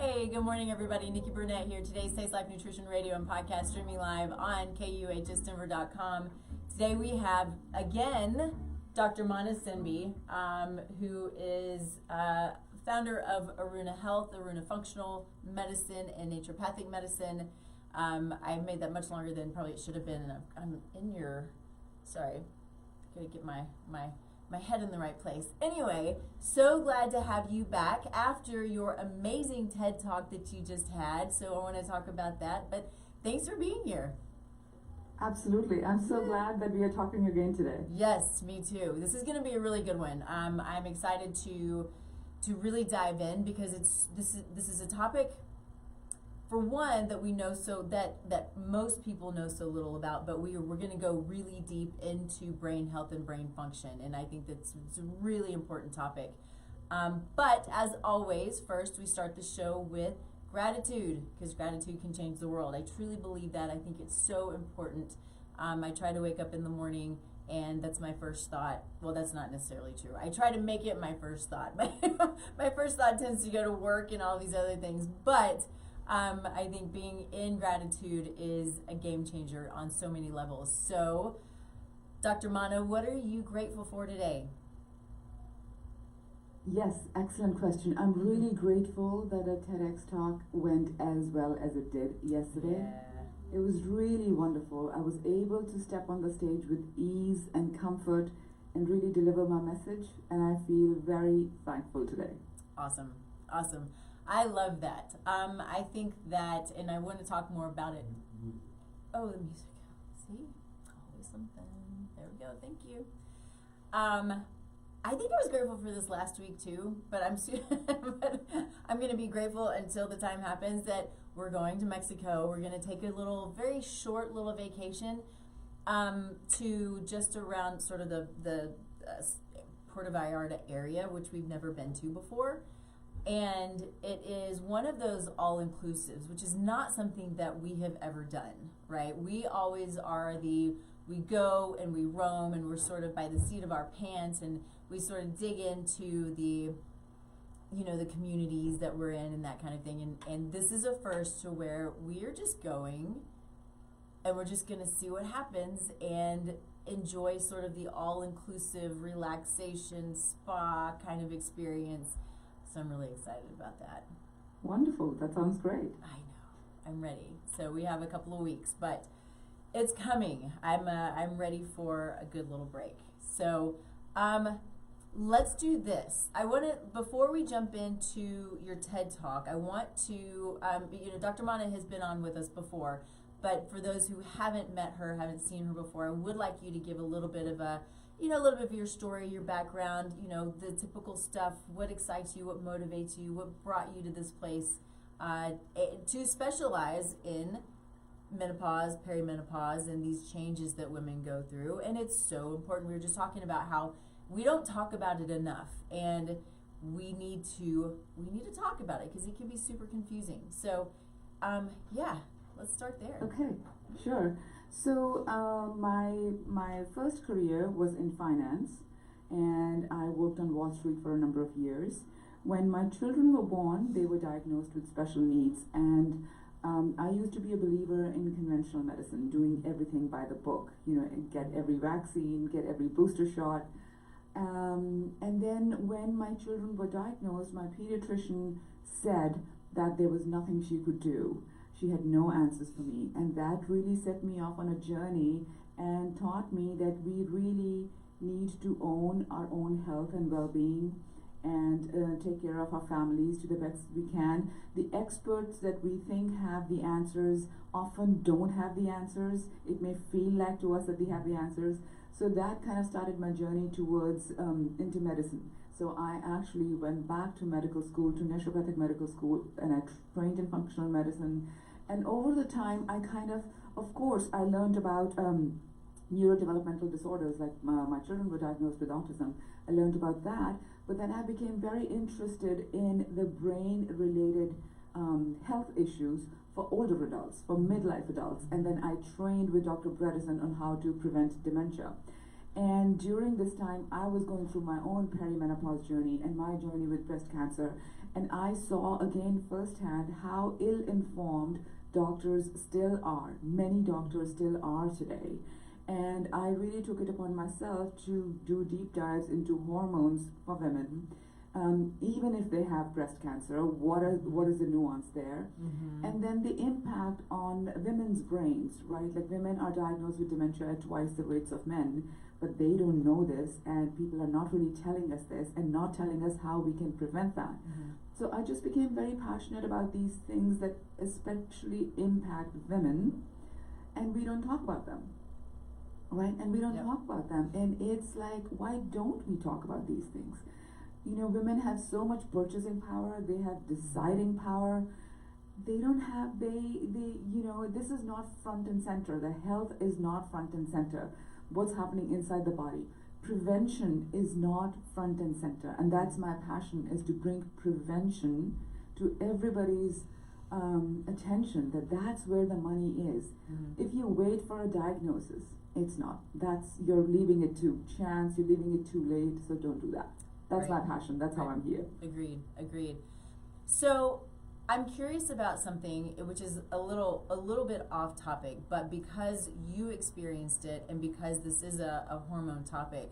Hey, good morning, everybody. Nikki Burnett here. Today's Taste Life Nutrition Radio and podcast streaming live on KUHSdenver.com. Today we have, again, Dr. Manna Semby, who is founder of Aruna Health, Aruna Functional Medicine and Naturopathic Medicine. I made that much longer than probably it should have been. And I'm in your, sorry, gotta get my head in the right place. Anyway, so glad to have you back after your amazing TED Talk that you just had. So I want to talk about that, but thanks for being here. Absolutely. I'm so glad that we are talking again today. Yes, me too. This is going to be a really good one. I'm excited to really dive in because this is a topic, for one, that we know that most people know so little about, but we're going to go really deep into brain health and brain function, and I think it's a really important topic. But as always, first we start the show with gratitude, because gratitude can change the world. I truly believe that. I think it's so important. I try to wake up in the morning and that's my first thought. Well, that's not necessarily true. I try to make it my first thought. My first thought tends to go to work and all these other things, but I think being in gratitude is a game changer on so many levels. So, Dr. Manna, what are you grateful for today? Yes, excellent question. I'm really grateful that a TEDx talk went as well as it did yesterday. Yeah. It was really wonderful. I was able to step on the stage with ease and comfort and really deliver my message, and I feel very thankful today. Awesome. I love that. I think that, and I want to talk more about it. Oh, the music. See? Always something. There we go. Thank you. I think I was grateful for this last week too, but but I'm going to be grateful until the time happens that we're going to Mexico. We're going to take a very short little vacation to just around sort of the Puerto Vallarta area, which we've never been to before. And it is one of those all-inclusives, which is not something that we have ever done, right? We always are we go and we roam and we're sort of by the seat of our pants and we sort of dig into the communities that we're in and that kind of thing. And this is a first to where we are just going and we're just going to see what happens and enjoy sort of the all-inclusive relaxation spa kind of experience. So I'm really excited about that. Wonderful. That sounds great. I know. I'm ready. So we have a couple of weeks, but it's coming. I'm ready for a good little break. So let's do this. I want to, before we jump into your TED Talk, I want to, Dr. Manna has been on with us before, but for those who haven't met her, haven't seen her before, I would like you to give a little bit of a little bit of your story, your background, the typical stuff, what excites you, what motivates you, what brought you to this place to specialize in menopause, perimenopause, and these changes that women go through. And it's so important. We were just talking about how we don't talk about it enough, and we need to talk about it because it can be super confusing. So, let's start there. Okay, sure. So my first career was in finance, and I worked on Wall Street for a number of years. When my children were born, they were diagnosed with special needs, and I used to be a believer in conventional medicine, doing everything by the book, get every vaccine, get every booster shot. And then when my children were diagnosed, my pediatrician said that there was nothing she could do. She had no answers for me, and that really set me off on a journey and taught me that we really need to own our own health and well-being and take care of our families to the best we can. The experts that we think have the answers often don't have the answers. It may feel like to us that they have the answers. So that kind of started my journey towards into medicine. So I actually went back to medical school, to naturopathic medical school, and I trained in functional medicine. And over the time, I of course, I learned about neurodevelopmental disorders, like my children were diagnosed with autism. I learned about that, but then I became very interested in the brain-related health issues for older adults, for midlife adults, and then I trained with Dr. Bredesen on how to prevent dementia. And during this time, I was going through my own perimenopause journey and my journey with breast cancer. And I saw again firsthand how ill-informed doctors still are. Many doctors still are today. And I really took it upon myself to do deep dives into hormones for women. Even if they have breast cancer, what is the nuance there? And then the impact on women's brains, right? Like women are diagnosed with dementia at twice the rates of men, but they don't know this, and people are not really telling us this and not telling us how we can prevent that. So I just became very passionate about these things that especially impact women, and we don't talk about them, right? And we don't talk about them, and it's like, why don't we talk about these things? You know, women have so much purchasing power, they have deciding power. They don't have, you know, this is not front and center. The health is not front and center. What's happening inside the body. Prevention is not front and center. And that's my passion, is to bring prevention to everybody's attention, that's where the money is. If you wait for a diagnosis, it's not. You're leaving it to chance, you're leaving it too late, so don't do that. That's my passion. That's how I'm here. Agreed. So I'm curious about something which is a little bit off topic, but because you experienced it and because this is a hormone topic,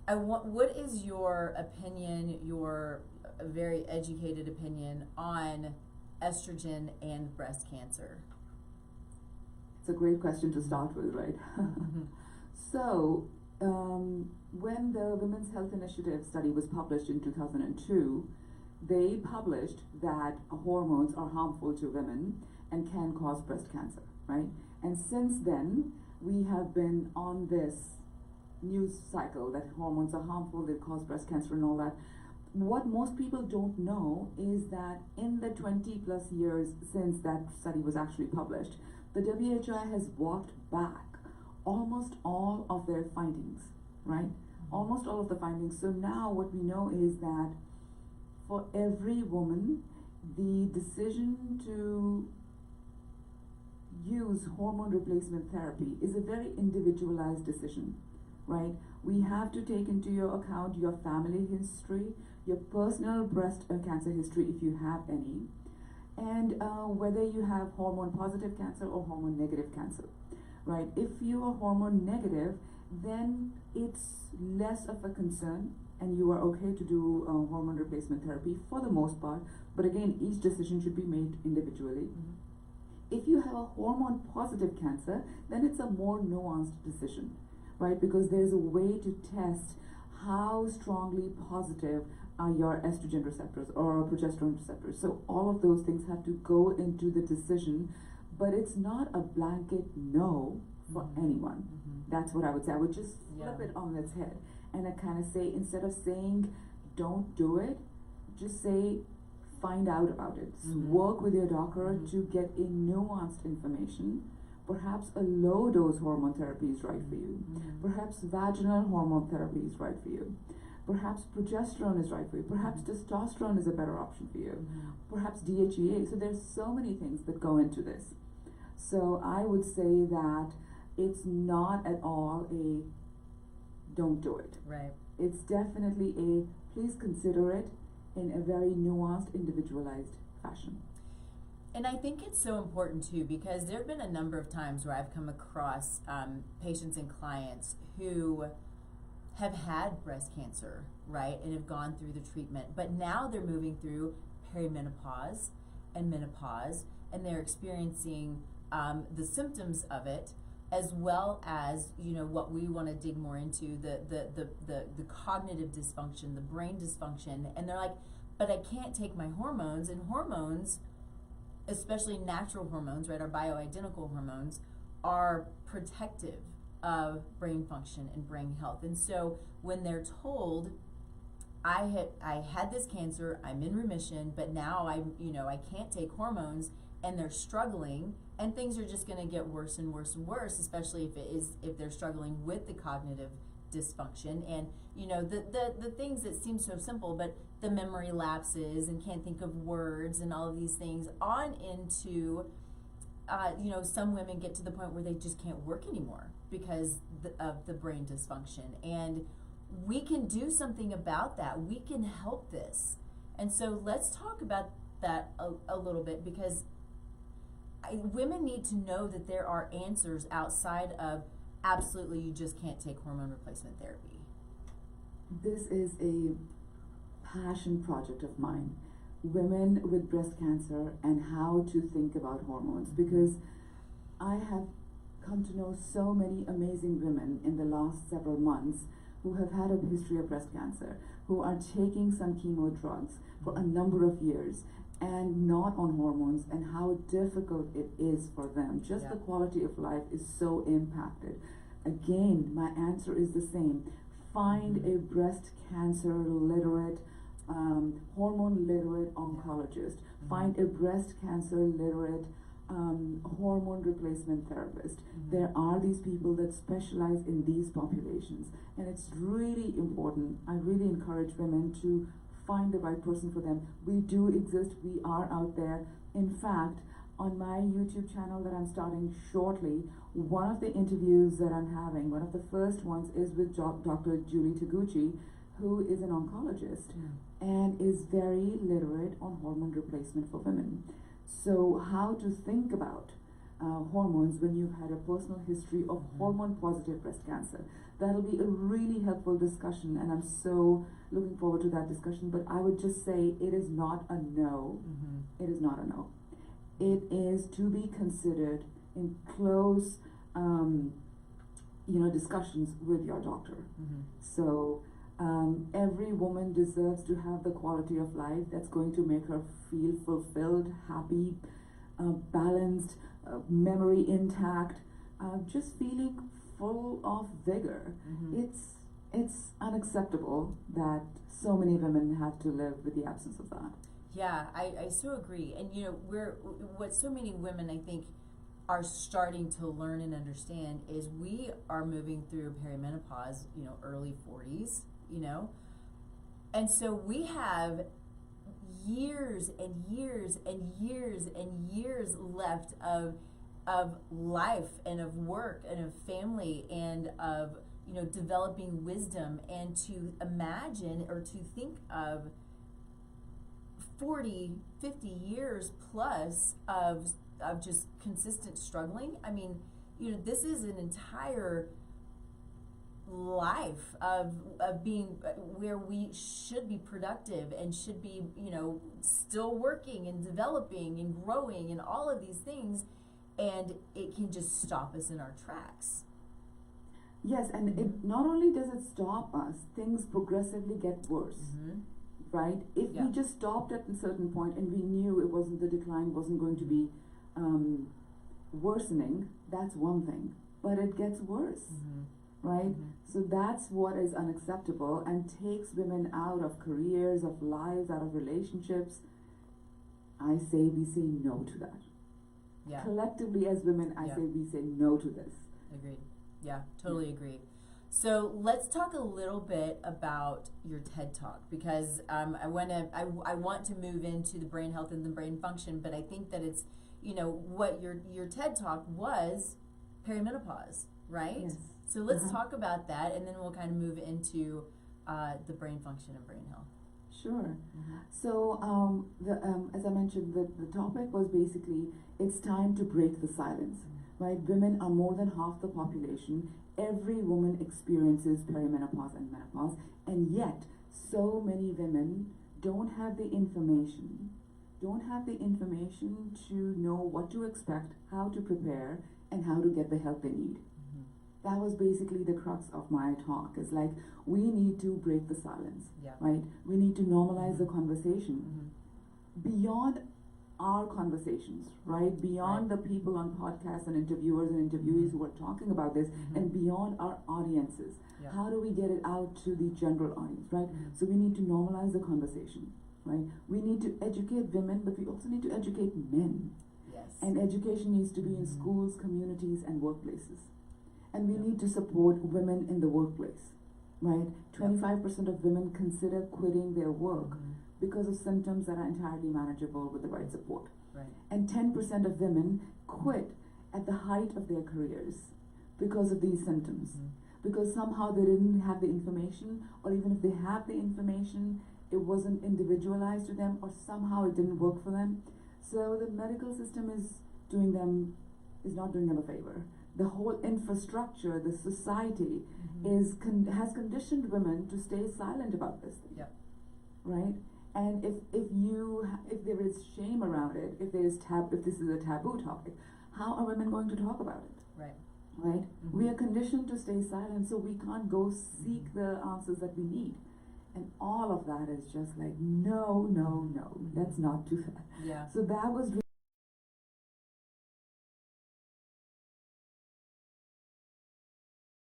what is your opinion, your very educated opinion on estrogen and breast cancer? It's a great question to start with, right? So, when the Women's Health Initiative study was published in 2002, they published that hormones are harmful to women and can cause breast cancer, right? And since then, we have been on this news cycle that hormones are harmful, they cause breast cancer and all that. What most people don't know is that in the 20 plus years since that study was actually published, the WHO has walked back almost all of their findings, right? Almost all of the findings. So now what we know is that for every woman, the decision to use hormone replacement therapy is a very individualized decision, right? We have to take into your account your family history, your personal breast cancer history if you have any, and whether you have hormone positive cancer or hormone negative cancer, right? If you are hormone negative, then it's less of a concern and you are okay to do hormone replacement therapy for the most part, but again, each decision should be made individually. If you have a hormone positive cancer, then it's a more nuanced decision, right? Because there's a way to test how strongly positive are your estrogen receptors or progesterone receptors. So all of those things have to go into the decision, but it's not a blanket no for anyone. That's what I would say. I would just flip it on its head and I kind of say, instead of saying don't do it, just say find out about it. Work with your doctor to get a nuanced information. Perhaps a low dose hormone therapy is right for you. Perhaps vaginal hormone therapy is right for you. Perhaps progesterone is right for you. Perhaps testosterone is a better option for you. Perhaps DHEA. So there's so many things that go into this. So I would say that it's not at all a don't do it. Right. It's definitely a please consider it in a very nuanced, individualized fashion. And I think it's so important too, because there have been a number of times where I've come across patients and clients who have had breast cancer, right, and have gone through the treatment, but now they're moving through perimenopause and menopause, and they're experiencing the symptoms of it, as well as, you know, what we want to dig more into, the cognitive dysfunction, the brain dysfunction, and they're like, but I can't take my hormones, and hormones, especially natural hormones, right, our bioidentical hormones, are protective of brain function and brain health. And so when they're told, I had this cancer, I'm in remission, but now I can't take hormones, and they're struggling, and things are just going to get worse and worse and worse, especially if they're struggling with the cognitive dysfunction and, you know, the things that seem so simple, but the memory lapses and can't think of words and all of these things, on into you know, some women get to the point where they just can't work anymore because of the brain dysfunction. And we can do something about that. We can help this. And so let's talk about that a little bit, because women need to know that there are answers outside of absolutely you just can't take hormone replacement therapy. This is a passion project of mine. Women with breast cancer and how to think about hormones, because I have come to know so many amazing women in the last several months who have had a history of breast cancer, who are taking some chemo drugs for a number of years and not on hormones, and how difficult it is for them. Just the quality of life is so impacted. Again, my answer is the same. Find a breast cancer literate, hormone literate oncologist. Find a breast cancer literate hormone replacement therapist. There are these people that specialize in these populations, and it's really important. I really encourage women to find the right person for them. We do exist, we are out there. In fact, on my YouTube channel that I'm starting shortly, one of the interviews that I'm having, one of the first ones, is with Dr. Julie Taguchi, who is an oncologist and is very literate on hormone replacement for women. So how to think about hormones when you've had a personal history of hormone positive breast cancer. That'll be a really helpful discussion, and I'm so looking forward to that discussion. But I would just say it is not a no. It is not a no. It is to be considered in close discussions with your doctor. So every woman deserves to have the quality of life that's going to make her feel fulfilled, happy, balanced, memory intact, just feeling full of vigor. It's unacceptable that so many women have to live with the absence of that. Yeah, I so agree. And what so many women, I think, are starting to learn and understand is we are moving through perimenopause, early 40s, and so we have years and years and years and years left of life and of work and of family and of developing wisdom, and to imagine or to think of 40, 50 years plus of just consistent struggling. I mean, this is an entire life of being where we should be productive and should be, still working and developing and growing and all of these things, and it can just stop us in our tracks. Yes, and it not only does it stop us, things progressively get worse. Right? If we just stopped at a certain point and we knew the decline wasn't going to be worsening, that's one thing. But it gets worse, right? So that's what is unacceptable and takes women out of careers, of lives, out of relationships. I say we say no to that. Yeah. Collectively as women, I say we say no to this. Agreed. Yeah, totally agree. So let's talk a little bit about your TED Talk, because I want to move into the brain health and the brain function, but I think that it's what your TED Talk was perimenopause, right? Yes. So let's talk about that, and then we'll kind of move into the brain function and brain health. Sure. So as I mentioned, the topic was basically it's time to break the silence. Right? Women are more than half the population. Every woman experiences perimenopause and menopause, and yet so many women don't have the information to know what to expect, how to prepare, and how to get the help they need. That was basically the crux of my talk. Is like, we need to break the silence, right? We need to normalize the conversation beyond our conversations, right? Beyond the people on podcasts and interviewers and interviewees who are talking about this, and beyond our audiences. How do we get it out to the general audience, right? So we need to normalize the conversation, right? We need to educate women, but we also need to educate men. Yes. And education needs to be in schools, communities, and workplaces. And we need to support women in the workplace, right? 25% of women consider quitting their work because of symptoms that are entirely manageable with the right support. Right. And 10% of women quit at the height of their careers because of these symptoms. Because somehow they didn't have the information, or even if they have the information, it wasn't individualized to them, or somehow it didn't work for them. So the medical system is not doing them a favor. The whole infrastructure, the society has conditioned women to stay silent about this thing. Yep. Right? And if there is shame around it, if this is a taboo topic, how are women going to talk about it? Right. Right? We are conditioned to stay silent, so we can't go seek the answers that we need. And all of that is just like, no, let's not do that. Yeah. So that was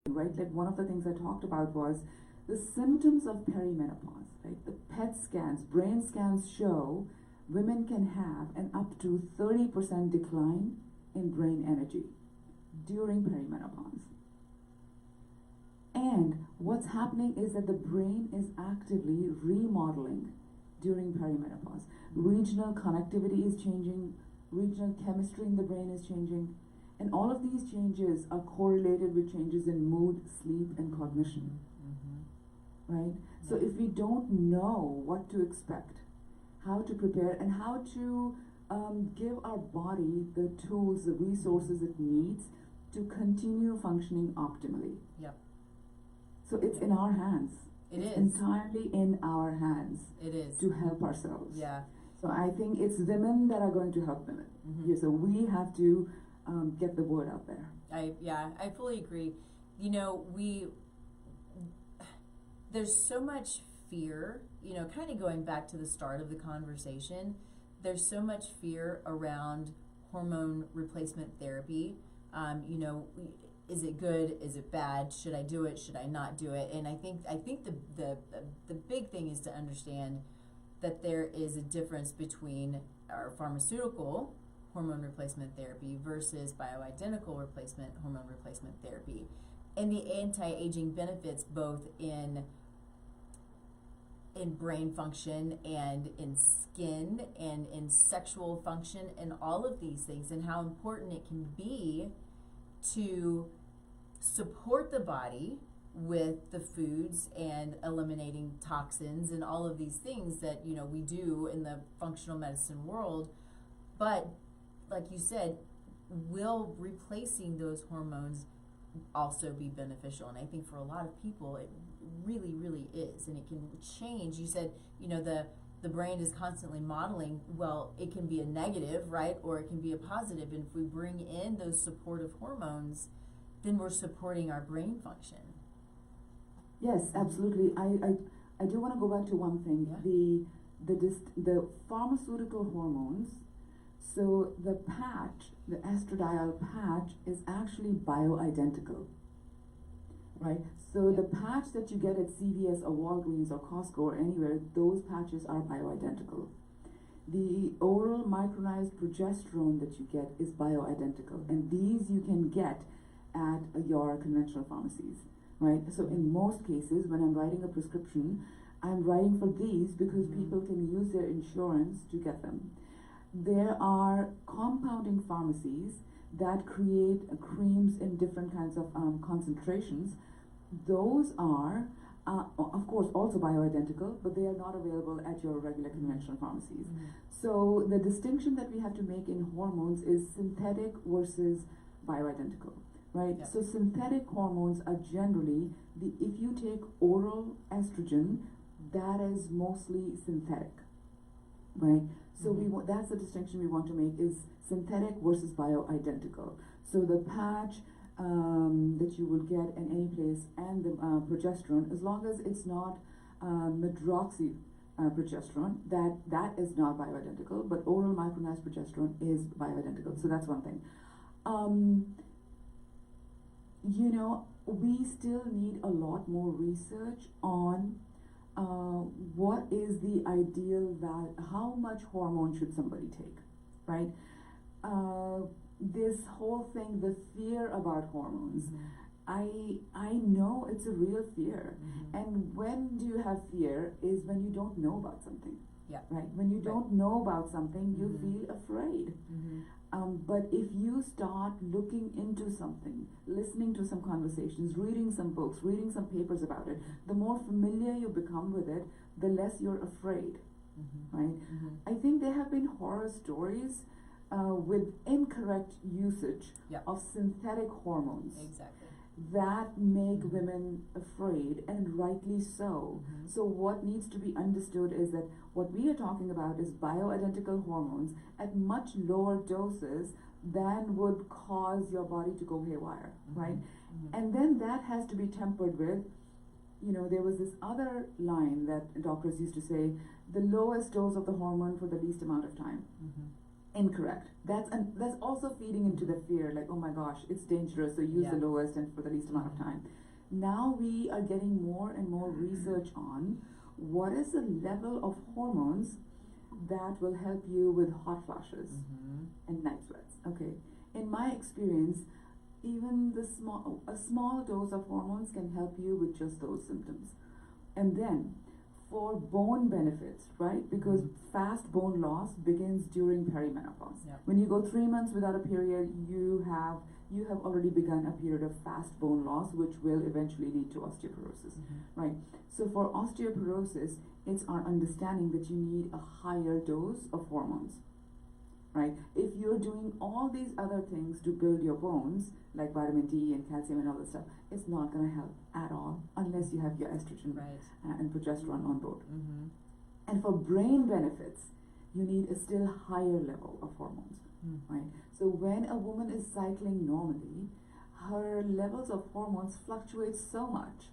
right. Like one of the things I talked about was the symptoms of perimenopause. Right, the PET scans, brain scans show women can have an up to 30% decline in brain energy during perimenopause. And what's happening is that the brain is actively remodeling during perimenopause. Regional connectivity is changing, regional chemistry in the brain is changing, and all of these changes are correlated with changes in mood, sleep, and cognition. Right? So if we don't know what to expect, how to prepare, and how to give our body the tools, the resources it needs to continue functioning optimally. Yep. So it's in our hands. It's entirely in our hands. It is. To help ourselves. Yeah. So I think it's women that are going to help women. Yeah, so we have to get the word out there. I fully agree. You know, there's so much fear, you know, kind of going back to the start of the conversation, there's so much fear around hormone replacement therapy. You know, is it good? Is it bad? Should I do it? Should I not do it? And I think the big thing is to understand that there is a difference between our pharmaceutical hormone replacement therapy versus bioidentical hormone replacement therapy, and the anti-aging benefits both in brain function and in skin and in sexual function and all of these things, and how important it can be to support the body with the foods and eliminating toxins and all of these things that, you know, we do in the functional medicine world. But like you said, will replacing those hormones also be beneficial? And I think for a lot of people it really, really is, and it can change. You said, you know, the brain is constantly modeling. Well, it can be a negative, right, or it can be a positive, and if we bring in those supportive hormones, then we're supporting our brain function. Yes, absolutely. I do want to go back to one thing. Yeah. The pharmaceutical hormones. So the patch, the estradiol patch, is actually bioidentical, right? So the patch that you get at CVS or Walgreens or Costco or anywhere, those patches are bioidentical. The oral micronized progesterone that you get is bioidentical, and these you can get at your conventional pharmacies, right? So in most cases, when I'm writing a prescription, I'm writing for these because people can use their insurance to get them. There are compounding pharmacies that create creams in different kinds of concentrations. Those are, of course, also bioidentical, but they are not available at your regular conventional pharmacies. So the distinction that we have to make in hormones is synthetic versus bioidentical, right? Yep. So synthetic hormones are generally, if you take oral estrogen, that is mostly synthetic, right? So that's the distinction we want to make, is synthetic versus bioidentical. So the patch that you will get in any place and the progesterone, as long as it's not medroxy progesterone, that is not bioidentical, but oral micronized progesterone is bioidentical. So that's one thing. You know, we still need a lot more research on what is the ideal value, how much hormone should somebody take, right? This whole thing, the fear about hormones, I know it's a real fear. And when do you have fear is when you don't know about something. Yeah. Right? When you don't know about something, you feel afraid. But if you start looking into something, listening to some conversations, reading some books, reading some papers about it, the more familiar you become with it, the less you're afraid, right? I think there have been horror stories with incorrect usage of synthetic hormones. Exactly. That make women afraid, and rightly so. So what needs to be understood is that what we are talking about is bioidentical hormones at much lower doses than would cause your body to go haywire, right? And then that has to be tempered with, there was this other line that doctors used to say, the lowest dose of the hormone for the least amount of time. Incorrect. That's also feeding into the fear, like, oh my gosh, it's dangerous, so use the lowest and for the least amount of time. Now we are getting more and more research on what is the level of hormones that will help you with hot flashes and night sweats. Okay. In my experience, even a small dose of hormones can help you with just those symptoms. And then for bone benefits, right? Because fast bone loss begins during perimenopause. When you go 3 months without a period, you have already begun a period of fast bone loss, which will eventually lead to osteoporosis, right? So for osteoporosis, it's our understanding that you need a higher dose of hormones, right? If you're doing all these other things to build your bones, like vitamin D and calcium and all this stuff, it's not going to help at all unless you have your estrogen and progesterone on board. And for brain benefits, you need a still higher level of hormones, right? So when a woman is cycling normally, her levels of hormones fluctuate so much.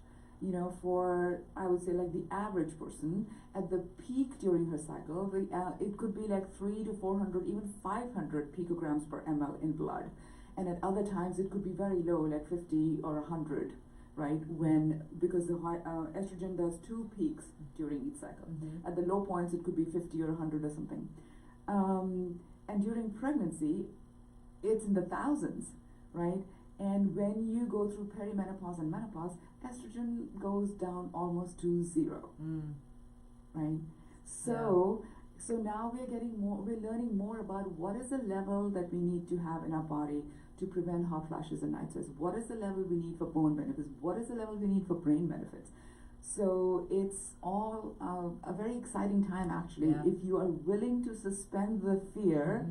For, I would say, like the average person, at the peak during her cycle, it could be like 300 to 400, even 500 picograms per ml in blood. And at other times, it could be very low, like 50 or 100, right? Because the estrogen does 2 peaks during each cycle. At the low points, it could be 50 or 100 or something. And during pregnancy, it's in the thousands, right? And when you go through perimenopause and menopause, estrogen goes down almost to 0, right? So now we're learning more about what is the level that we need to have in our body to prevent hot flashes and night sweats. What is the level we need for bone benefits? What is the level we need for brain benefits? So it's all a very exciting time, actually, if you are willing to suspend the fear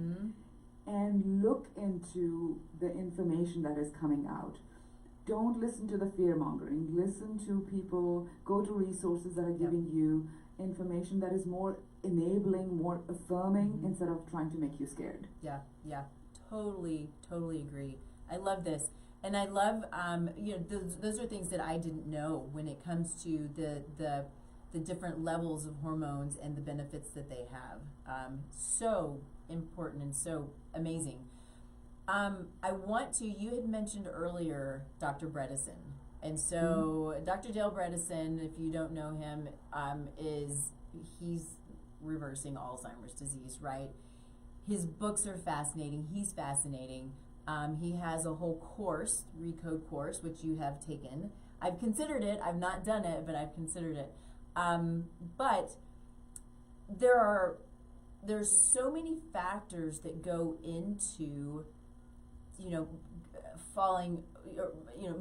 and look into the information that is coming out. Don't listen to the fear mongering. Listen to people, go to resources that are giving you information that is more enabling, more affirming, instead of trying to make you scared. Totally agree. I love this. And I love, those are things that I didn't know when it comes to the different levels of hormones and the benefits that they have. So important and so amazing. You had mentioned earlier Dr. Bredesen. And so Dr. Dale Bredesen, if you don't know him, he's reversing Alzheimer's disease, right? His books are fascinating. He's fascinating. He has a whole course, Recode course, which you have taken. I've considered it. I've not done it, but I've considered it. But there's so many factors that go into,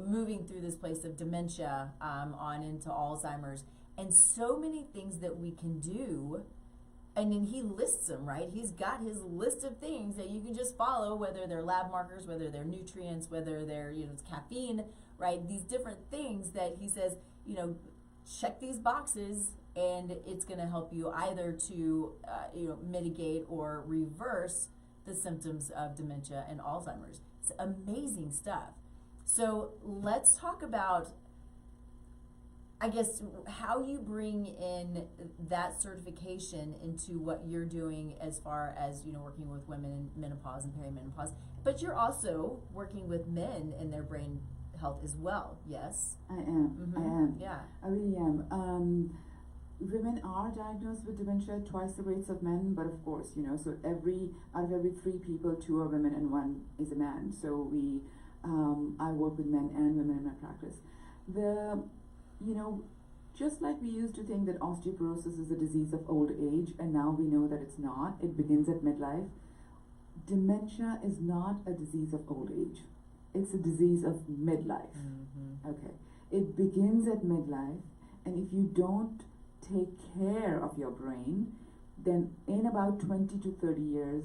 moving through this place of dementia on into Alzheimer's, and so many things that we can do. And then he lists them, right? He's got his list of things that you can just follow, whether they're lab markers, whether they're nutrients, whether they're, it's caffeine, right? These different things that he says, check these boxes, and it's going to help you either to, mitigate or reverse the symptoms of dementia and Alzheimer's. It's amazing stuff. So let's talk about, I guess, how you bring in that certification into what you're doing as far as, working with women in menopause and perimenopause. But you're also working with men in their brain health as well, yes? I am. Yeah. I really am. Women are diagnosed with dementia twice the rates of men, but of course, so out of every 3 people, 2 are women and 1 is a man. So I work with men and women in my practice. Just like we used to think that osteoporosis is a disease of old age, and now we know that it's not, it begins at midlife. Dementia is not a disease of old age. It's a disease of midlife. Okay. It begins at midlife, and if you don't take care of your brain, then in about 20 to 30 years,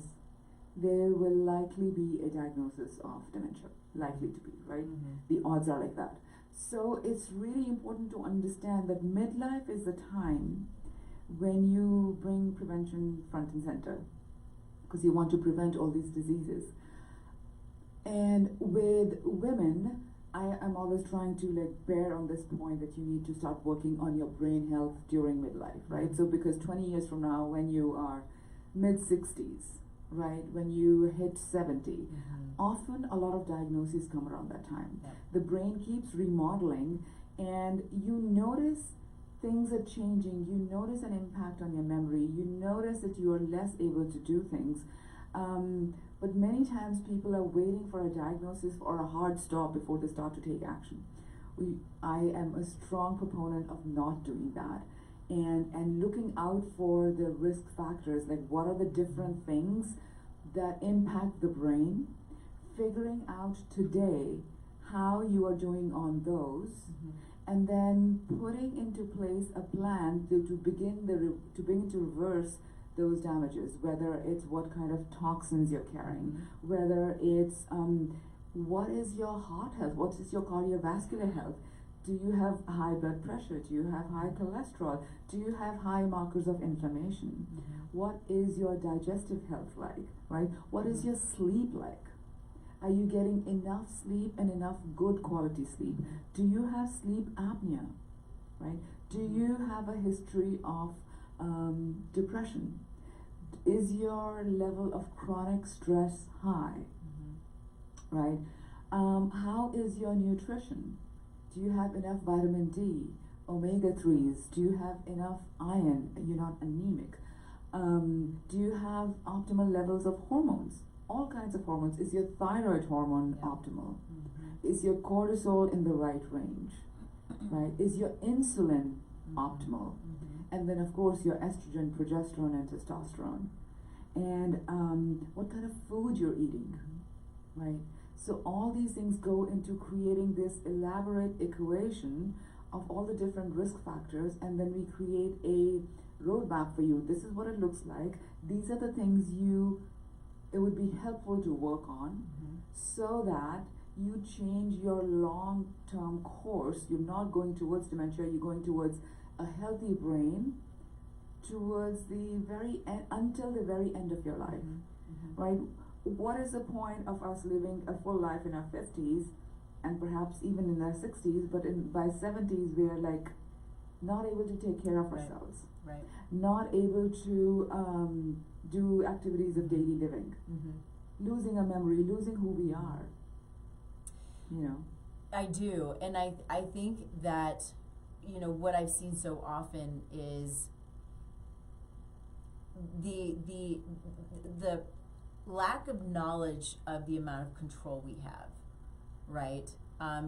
there will likely be a diagnosis of dementia. Likely to be, right? The odds are like that. So it's really important to understand that midlife is the time when you bring prevention front and center, because you want to prevent all these diseases. And with women, I am always trying to bear on this point that you need to start working on your brain health during midlife, right? So because 20 years from now, when you are mid-60s, right, when you hit 70, often a lot of diagnoses come around that time. The brain keeps remodeling, and you notice things are changing. You notice an impact on your memory. You notice that you are less able to do things. But many times people are waiting for a diagnosis or a hard stop before they start to take action. I am a strong proponent of not doing that, and looking out for the risk factors, like what are the different things that impact the brain, figuring out today how you are doing on those, and then putting into place a plan to begin to reverse those damages, whether it's what kind of toxins you're carrying, whether it's what is your heart health, what is your cardiovascular health, do you have high blood pressure, do you have high cholesterol, do you have high markers of inflammation, what is your digestive health like, right? What is your sleep like? Are you getting enough sleep and enough good quality sleep? Do you have sleep apnea, right? Do you have a history of depression? Is your level of chronic stress high, right? How is your nutrition? Do you have enough vitamin D, omega-3s? Do you have enough iron? You're not anemic. Do you have optimal levels of hormones? All kinds of hormones. Is your thyroid hormone optimal? Is your cortisol in the right range? Right? Is your insulin optimal? And then, of course, your estrogen, progesterone, and testosterone. And what kind of food you're eating, right? So all these things go into creating this elaborate equation of all the different risk factors, and then we create a roadmap for you. This is what it looks like. These are the things it would be helpful to work on, so that you change your long-term course. You're not going towards dementia, you're going towards a healthy brain towards the very end, until the very end of your life, right? What is the point of us living a full life in our 50s and perhaps even in our 60s, but by 70s we're not able to take care of ourselves, not able to do activities of daily living, losing our memory, losing who we are, I do, and I think that what I've seen so often is the lack of knowledge of the amount of control we have, right?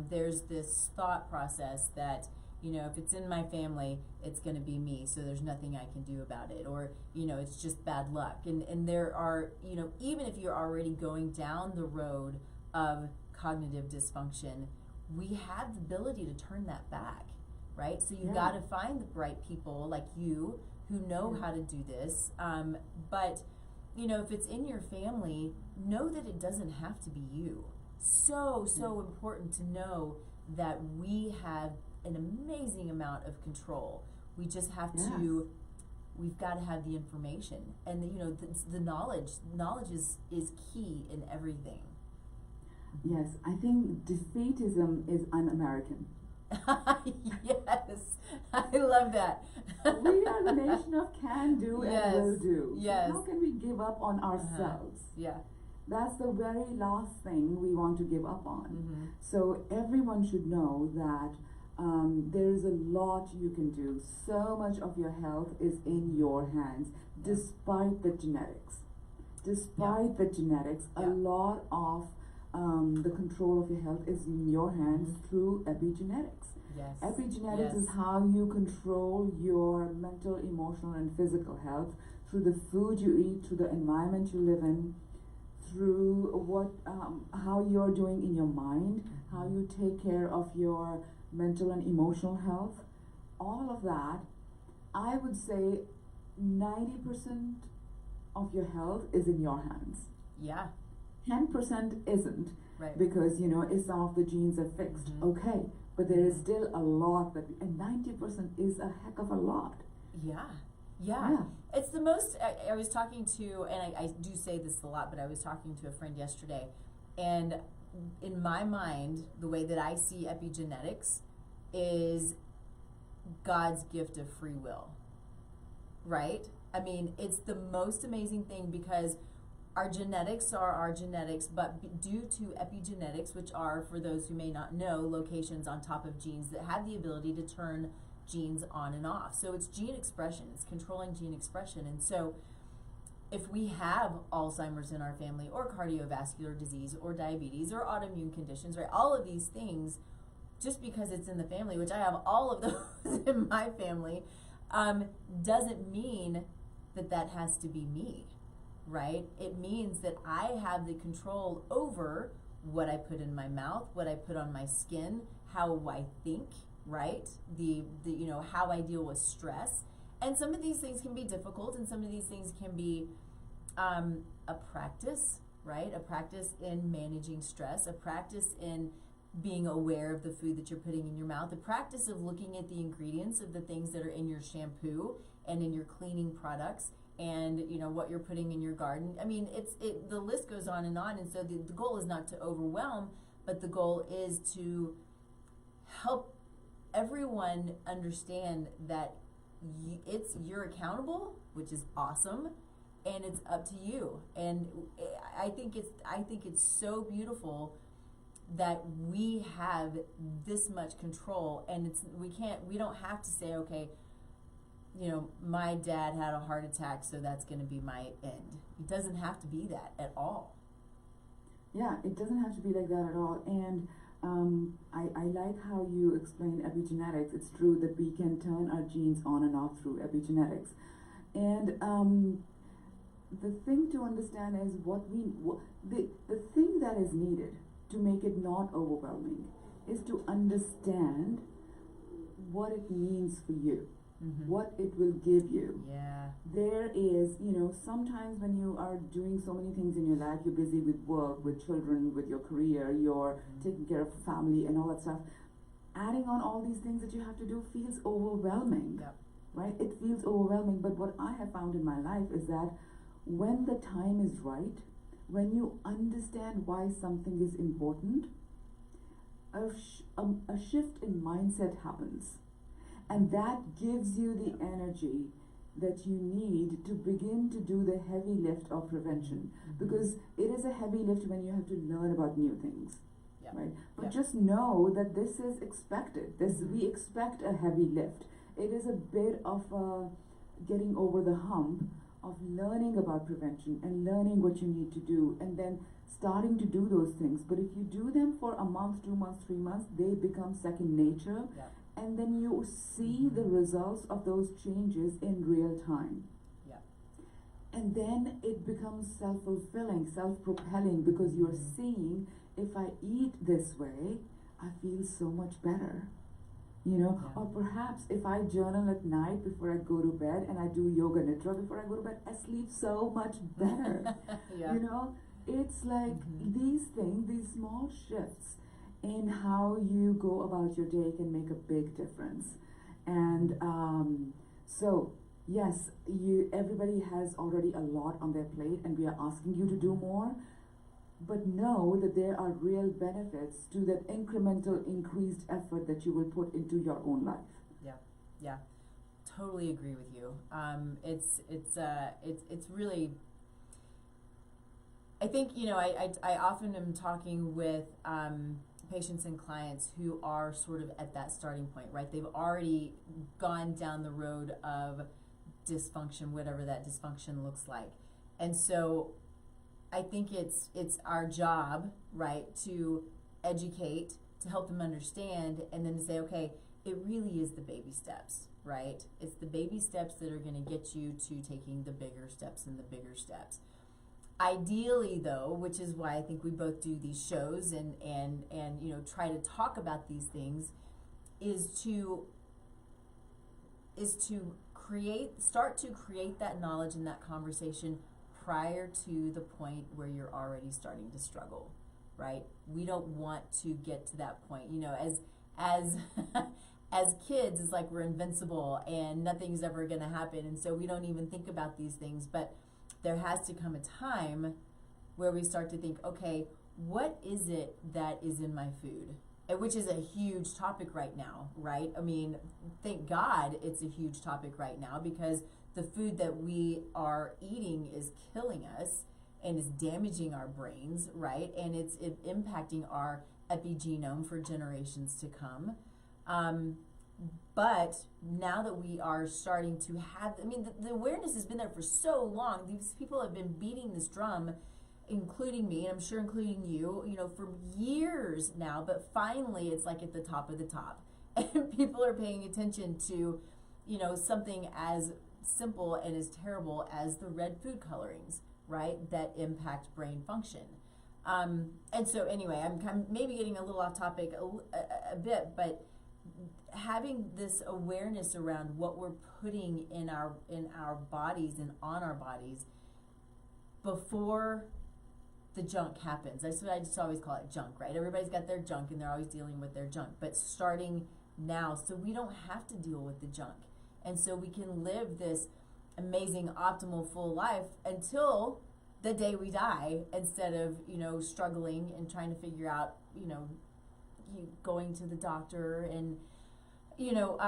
There's this thought process that if it's in my family, it's going to be me, so there's nothing I can do about it, or it's just bad luck. And there are, even if you're already going down the road of cognitive dysfunction, we have the ability to turn that back, right? So you got to find the right people like you who know how to do this. But if it's in your family, know that it doesn't have to be you. So important to know that we have an amazing amount of control. We just have to, we've got to have the information, and the knowledge is key in everything. Yes, I think defeatism is un-American. Yes, I love that. We are the nation of can do and will do. Yes. How can we give up on ourselves? That's the very last thing we want to give up on. So everyone should know that there is a lot you can do. So much of your health is in your hands, despite the genetics. Despite the genetics, a lot of the control of your health is in your hands through epigenetics. Epigenetics is how you control your mental, emotional, and physical health through the food you eat, through the environment you live in, through how you're doing in your mind, how you take care of your mental and emotional health. All of that, I would say 90% of your health is in your hands. Yeah. 10% isn't, Right. because if some of the genes are fixed, okay, but there is still a lot and 90% is a heck of a lot. Yeah. Yeah. It's the most, I was talking to, and I do say this a lot, but I was talking to a friend yesterday, and in my mind, the way that I see epigenetics is God's gift of free will, right? I mean, it's the most amazing thing, because our genetics are our genetics, but due to epigenetics, which are, for those who may not know, locations on top of genes that have the ability to turn genes on and off. So it's gene expression, it's controlling gene expression. And so if we have Alzheimer's in our family, or cardiovascular disease, or diabetes, or autoimmune conditions, right, all of these things, just because it's in the family, which I have all of those in my family, doesn't mean that that has to be me, right? It means that I have the control over what I put in my mouth, what I put on my skin, how I think, right? The how I deal with stress. And some of these things can be difficult, and some of these things can be a practice, right? A practice in managing stress, a practice in being aware of the food that you're putting in your mouth, a practice of looking at the ingredients of the things that are in your shampoo and in your cleaning products, and what you're putting in your garden. I mean, the list goes on. And so the goal is not to overwhelm, but the goal is to help everyone understand that you're accountable, which is awesome, and it's up to you. And I think it's so beautiful that we have this much control, and we don't have to say, okay, my dad had a heart attack, so that's going to be my end. It doesn't have to be that at all. Yeah, it doesn't have to be like that at all. And I like how you explain epigenetics. It's true that we can turn our genes on and off through epigenetics. And the thing to understand is the thing that is needed to make it not overwhelming is to understand what it means for you. What it will give you. Yeah. There is, sometimes when you are doing so many things in your life, you're busy with work, with children, with your career, you're taking care of family and all that stuff. Adding on all these things that you have to do feels overwhelming. Yep. Right? It feels overwhelming. But what I have found in my life is that when the time is right, when you understand why something is important, a shift in mindset happens. And that gives you the energy that you need to begin to do the heavy lift of prevention. Because it is a heavy lift when you have to learn about new things. Yep. Right? But Yep. just know that this is expected. We expect a heavy lift. It is a bit of getting over the hump of learning about prevention and learning what you need to do, and then starting to do those things. But if you do them for a month, 2 months, 3 months, they become second nature. Yep. And then you see the results of those changes in real time. Yeah. And then it becomes self-fulfilling, self-propelling, because you're seeing, if I eat this way, I feel so much better. Yeah. Or perhaps if I journal at night before I go to bed, and I do yoga nidra before I go to bed, I sleep so much better. Yeah. It's like these things, these small shifts in how you go about your day can make a big difference. And so yes, everybody has already a lot on their plate, and we are asking you to do more, but know that there are real benefits to that incremental increased effort that you will put into your own life. Yeah, totally agree with you. It's really, I think, I often am talking with patients and clients who are sort of at that starting point, right? They've already gone down the road of dysfunction, whatever that dysfunction looks like. And so I think it's our job, right, to educate, to help them understand, and then to say, okay, it really is the baby steps, right? It's the baby steps that are going to get you to taking the bigger steps and the bigger steps. Ideally, though, which is why I think we both do these shows and try to talk about these things, is to start to create that knowledge and that conversation prior to the point where you're already starting to struggle, right? We don't want to get to that point. You know, as as kids, it's like we're invincible and nothing's ever going to happen, and so we don't even think about these things. But there has to come a time where we start to think, okay, what is it that is in my food? Which is a huge topic right now, right? I mean, thank God it's a huge topic right now, because the food that we are eating is killing us and is damaging our brains, right? And it's impacting our epigenome for generations to come. But now that we are starting to have, I mean, the awareness has been there for so long. These people have been beating this drum, including me, and I'm sure including you, you know, for years now, but finally it's like at the top of the top. And people are paying attention to, you know, something as simple and as terrible as the red food colorings, right, that impact brain function. And so anyway, I'm maybe getting a little off topic a bit, but having this awareness around what we're putting in our bodies and on our bodies before the junk happens. That's what I just always call it, junk, right? Everybody's got their junk and they're always dealing with their junk, but starting now so we don't have to deal with the junk. And so we can live this amazing, optimal, full life until the day we die, instead of, you know, struggling and trying to figure out, you know, going to the doctor and, you know,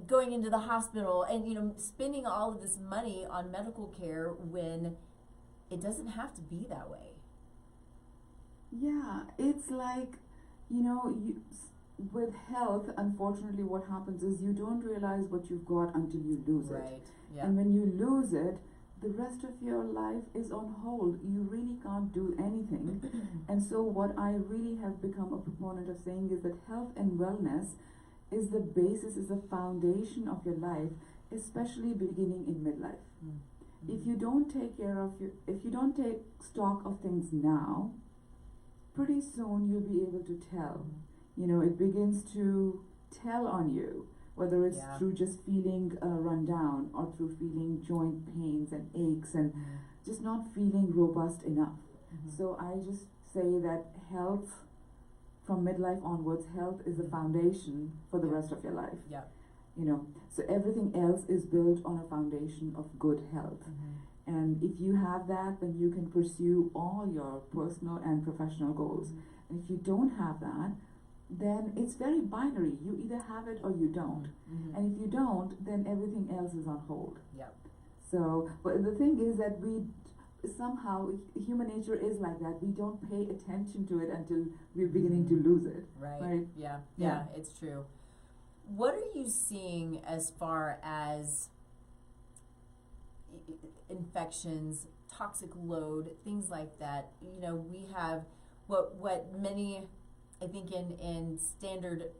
going into the hospital and, you know, spending all of this money on medical care when it doesn't have to be that way. Yeah, it's like, you know, with health, unfortunately, what happens is you don't realize what you've got until you lose it. Right. Yeah. And when you lose it, the rest of your life is on hold. You really can't do anything. And so what I really have become a proponent of saying is that health and wellness is the basis, is the foundation of your life, especially beginning in midlife. Mm-hmm. If you don't take care of if you don't take stock of things now, pretty soon you'll be able to tell. You know, it begins to tell on you, whether it's through just feeling run down or through feeling joint pains and aches and just not feeling robust enough. So I just say that health, from midlife onwards, health is the foundation for the rest of your life. Yeah. You know, so everything else is built on a foundation of good health. And if you have that, then you can pursue all your personal and professional goals. And if you don't have that, then it's very binary. You either have it or you don't. And if you don't, then everything else is on hold. Yep. So, but the thing is that we somehow, human nature is like that. We don't pay attention to it until we're beginning to lose it. Right? Yeah, it's true. What are you seeing as far as infections, toxic load, things like that? You know, we have what many, I think in standard,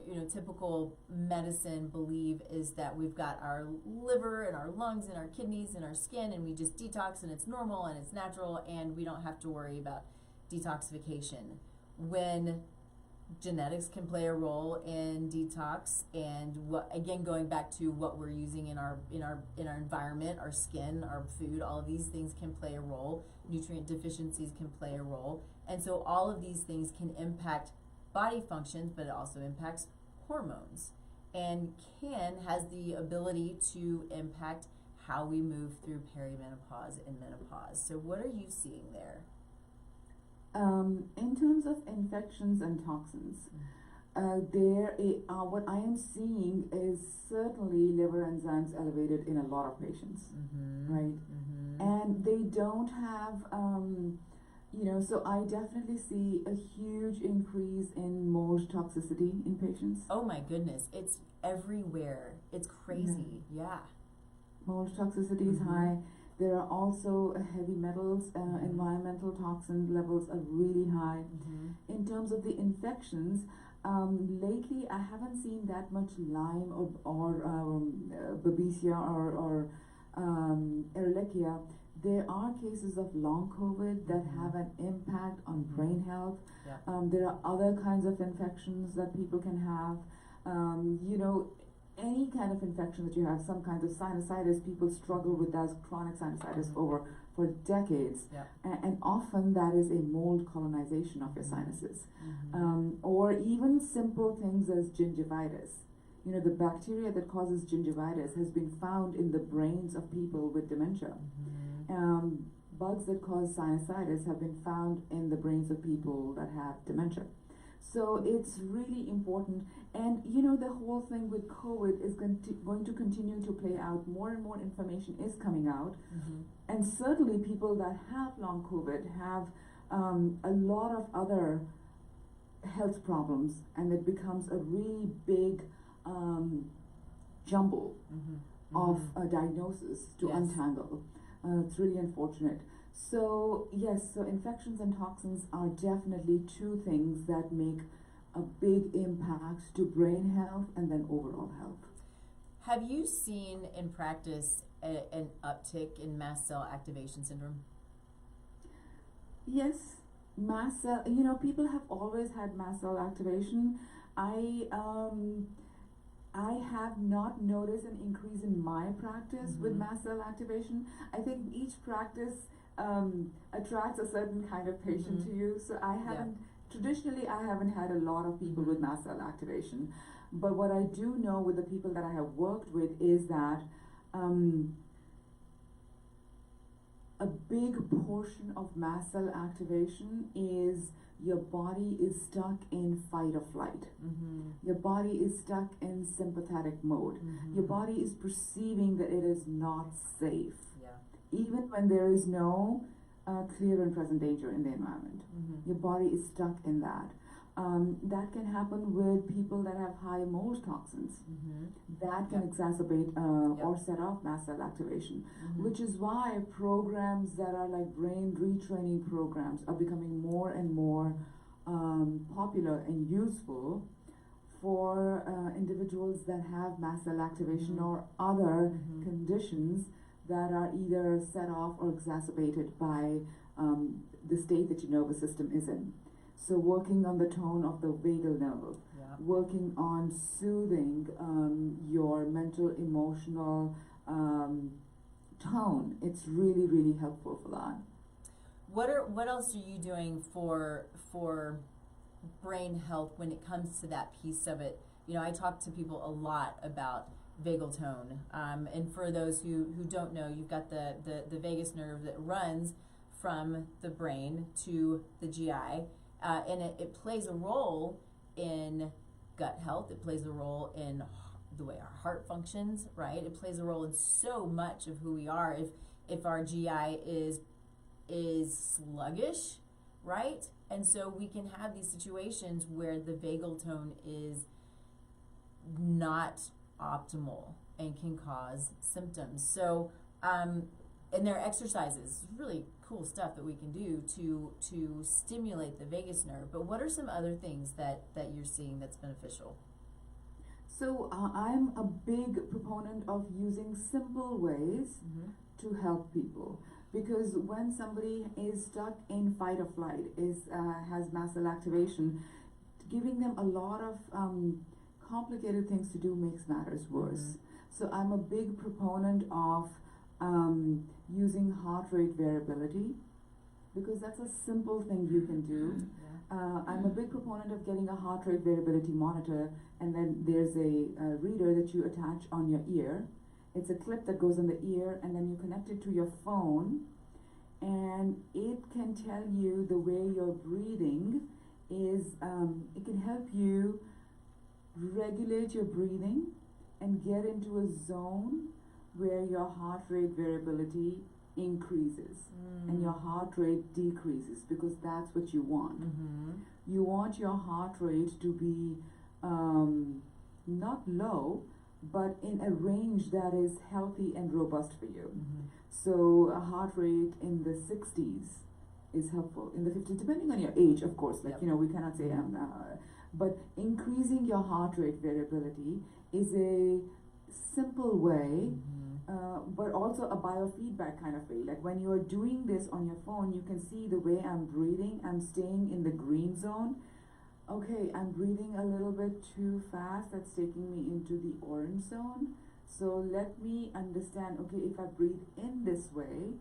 you know, typical medicine believe is that we've got our liver and our lungs and our kidneys and our skin, and we just detox and it's normal and it's natural and we don't have to worry about detoxification. When genetics can play a role in detox, and what, again, going back to what we're using in our environment, our skin, our food, all of these things can play a role. Nutrient deficiencies can play a role. And so all of these things can impact body functions, but it also impacts hormones, and has the ability to impact how we move through perimenopause and menopause. So what are you seeing there? In terms of infections and toxins, what I am seeing is certainly liver enzymes elevated in a lot of patients, right? And they don't have, you know, so I definitely see a huge increase in mold toxicity in patients. Oh my goodness, it's everywhere. It's crazy. Yeah. Mold toxicity is high. There are also heavy metals, environmental toxin levels are really high. In terms of the infections, lately I haven't seen that much Lyme or Babesia or Ehrlichia. There are cases of long COVID that have an impact on brain health. There are other kinds of infections that people can have. You know, any kind of infection that you have, some kind of sinusitis, people struggle with that chronic sinusitis for decades, and often that is a mold colonization of your sinuses, or even simple things as gingivitis. You know, the bacteria that causes gingivitis has been found in the brains of people with dementia. Bugs that cause sinusitis have been found in the brains of people that have dementia. So it's really important. And you know, the whole thing with COVID is going to continue to play out. More and more information is coming out. And certainly people that have long COVID have a lot of other health problems, and it becomes a really big jumble of a diagnosis to untangle. It's really unfortunate. So yes, so infections and toxins are definitely two things that make a big impact to brain health and then overall health. Have you seen in practice an uptick in mast cell activation syndrome? Yes, mast cell, you know, people have always had mast cell activation. I have not noticed an increase in my practice with mast cell activation. I think each practice attracts a certain kind of patient to you. So I haven't, traditionally I haven't had a lot of people with mast cell activation. But what I do know with the people that I have worked with is that a big portion of mast cell activation is your body is stuck in fight or flight. Your body is stuck in sympathetic mode. Your body is perceiving that it is not safe, even when there is no clear and present danger in the environment. Your body is stuck in that. That can happen with people that have high mold toxins. That can exacerbate or set off mast cell activation, which is why programs that are like brain retraining programs are becoming more and more popular and useful for individuals that have mast cell activation or other conditions that are either set off or exacerbated by the state that your nervous system is in. So working on the tone of the vagal nerve, working on soothing your mental, emotional tone, it's really, really helpful for that. What else are you doing for brain health when it comes to that piece of it? You know, I talk to people a lot about vagal tone, and for those who don't know, you've got the vagus nerve that runs from the brain to the GI. And it plays a role in gut health. It plays a role in the way our heart functions, right? It plays a role in so much of who we are. If our GI is sluggish, right? And so we can have these situations where the vagal tone is not optimal and can cause symptoms. So, and there are exercises, really cool stuff that we can do to stimulate the vagus nerve. But what are some other things that you're seeing that's beneficial? So I'm a big proponent of using simple ways to help people, because when somebody is stuck in fight or flight, has mast cell activation, giving them a lot of complicated things to do makes matters worse. So I'm a big proponent of using heart rate variability, because that's a simple thing you can do. I'm a big proponent of getting a heart rate variability monitor, and then there's a reader that you attach on your ear. It's a clip that goes on the ear, and then you connect it to your phone, and it can tell you the way you're breathing is, it can help you regulate your breathing and get into a zone where your heart rate variability increases and your heart rate decreases, because that's what you want. You want your heart rate to be not low, but in a range that is healthy and robust for you. So a heart rate in the 60s is helpful, in the 50s, depending on your age, of course. Like, you know, we cannot say, but increasing your heart rate variability is a simple way, but also a biofeedback kind of way. Like when you're doing this on your phone, you can see the way I'm breathing, I'm staying in the green zone. okay, I'm breathing a little bit too fast. That's taking me into the orange zone. So let me understand, okay, if I breathe in this way,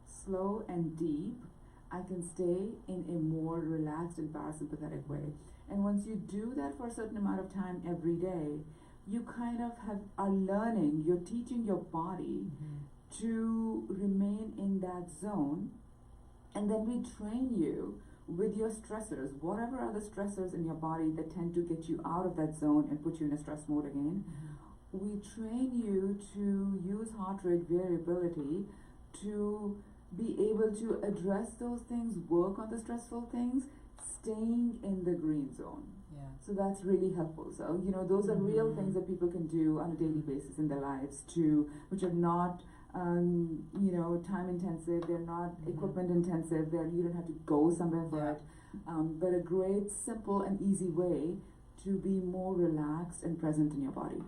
slow and deep, I can stay in a more relaxed and parasympathetic way. And once you do that for a certain amount of time every day, you kind of are learning, you're teaching your body to remain in that zone, and then we train you with your stressors, whatever are the stressors in your body that tend to get you out of that zone and put you in a stress mode again. We train you to use heart rate variability to be able to address those things, work on the stressful things, staying in the green zone. Yeah. So that's really helpful. So, those are real things that people can do on a daily basis in their lives which are not, time intensive, they're not equipment intensive, you don't have to go somewhere for it. But a great, simple and easy way to be more relaxed and present in your body.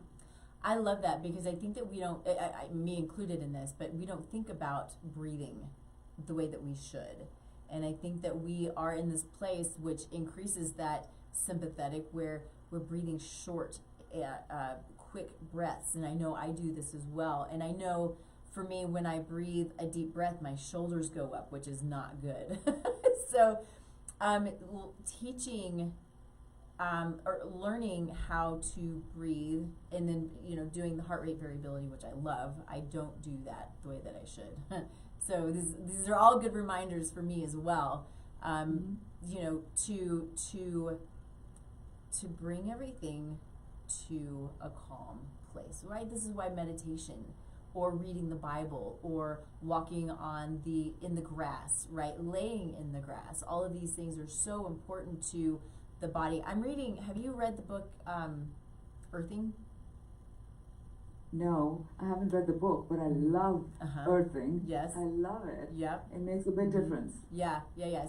I love that, because I think that we don't, me included in this, but we don't think about breathing the way that we should. And I think that we are in this place which increases that sympathetic, where we're breathing short, quick breaths. And I know I do this as well. And I know for me, when I breathe a deep breath, my shoulders go up, which is not good. So teaching or learning how to breathe, and then doing the heart rate variability, which I love. I don't do that the way that I should. So these are all good reminders for me as well. To bring everything to a calm place, right? This is why meditation, or reading the Bible, or walking in the grass, right? Laying in the grass. All of these things are so important to the body. Have you read the book, Earthing? No, I haven't read the book, but I love earthing. Yes. I love it. Yep. It makes a big difference. Yeah.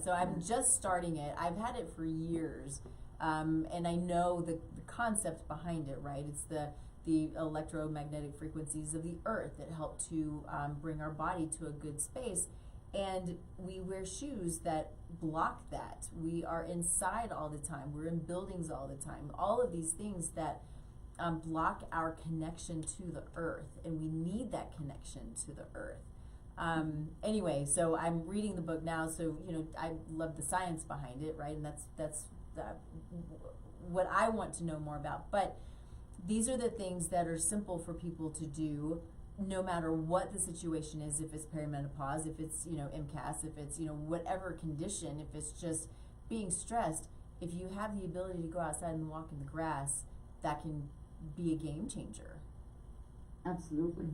So I'm just starting it. I've had it for years, and I know the concept behind it, right? It's the electromagnetic frequencies of the earth that help to bring our body to a good space. And we wear shoes that block that. We are inside all the time. We're in buildings all the time. All of these things that block our connection to the earth, and we need that connection to the earth. Anyway, so I'm reading the book now, so I love the science behind it, right? And that's what I want to know more about. But these are the things that are simple for people to do, no matter what the situation is. If it's perimenopause, if it's MCAS, if it's whatever condition, if it's just being stressed, if you have the ability to go outside and walk in the grass, that can be a game changer. Absolutely.